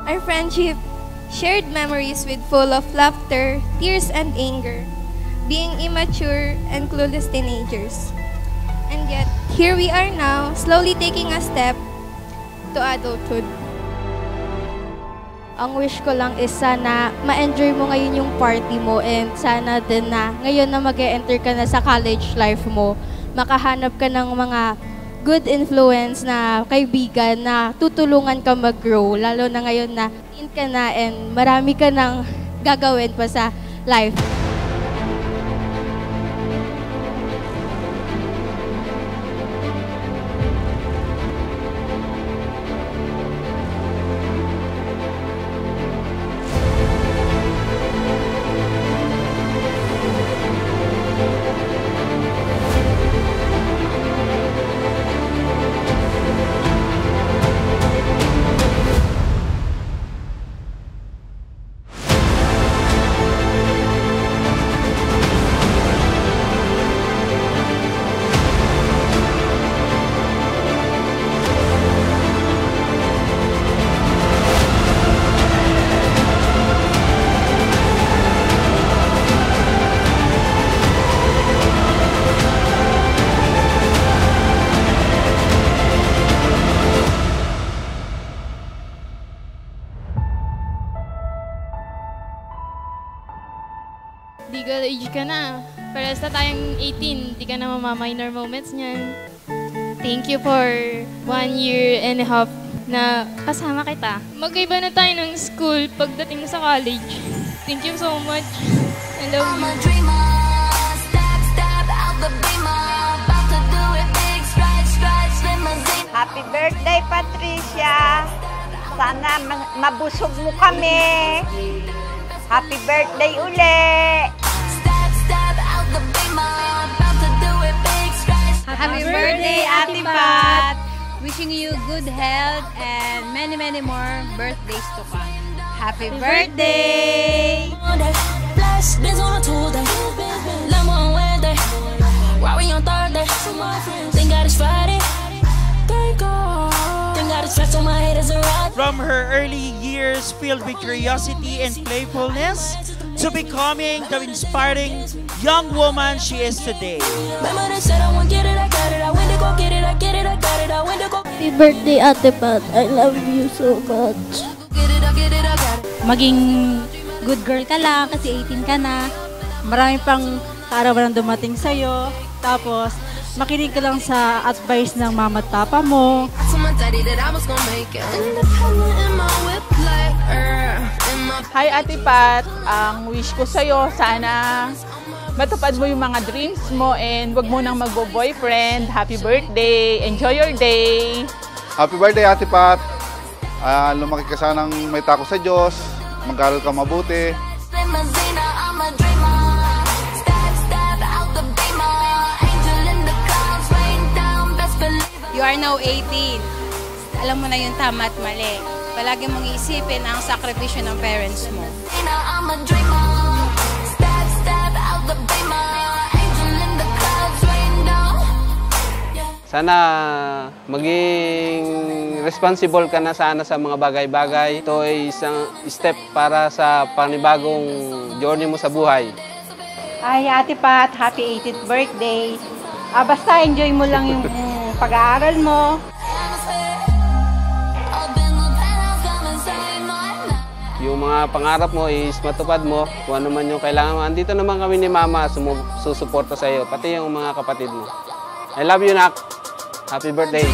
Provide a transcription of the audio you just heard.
Our friendship shared memories with full of laughter, tears, and anger, being immature and clueless teenagers. And yet, here we are now, slowly taking a step to adulthood. Ang wish ko lang is sana ma-enjoy mo ngayon yung party mo and sana din na ngayon na mag-e-enter ka na sa college life mo, makahanap ka ng mga good influence na kaibigan na tutulungan ka mag-grow, lalo na ngayon na teen ka na and marami ka nang gagawin pa sa life. Legal age ka na. Parehas na tayong 18, di ka na mamaminor moments niyan. Thank you for 1 year and a half na kasama kita. Magkaiba na tayo ng school pagdating sa college. Thank you so much. I love you. Happy birthday, Patricia! Sana mabusog mo kami! Happy birthday uli! Happy birthday, Ate Pat! Wishing you good health and many more birthdays to come. Happy birthday! From her early years filled with curiosity and playfulness to becoming the inspiring young woman she is today. Happy birthday, Ate Pat. I love you so much. Maging good girl ka lang kasi 18 ka na. Marami pang kaarawan ang dumating sa'yo. Tapos, makinig ka lang sa advice ng mama at papa mo. Hi Ate Pat, ang wish ko sa'yo, sana matupad mo yung mga dreams mo and wag mo nang magbo-boyfriend. Happy birthday! Enjoy your day! Happy birthday Ate Pat! Lumaki ka sanang may tako sa Diyos, mag-aral ka mabuti. You are now 18. Alam mo na yung tama at mali. Palagi mong iisipin ang sakripisyo ng parents mo. Sana maging responsible ka na sana sa mga bagay-bagay. Ito ay isang step para sa panibagong journey mo sa buhay. Ay, Ate Pat, happy 18th birthday. Basta enjoy mo lang yung pag-aaral mo. Yung mga pangarap mo is matupad mo. Kung ano man yung kailangan mo. Andito naman kami ni Mama susuporta sa iyo. Pati yung mga kapatid mo. I love you, Nak. Happy birthday.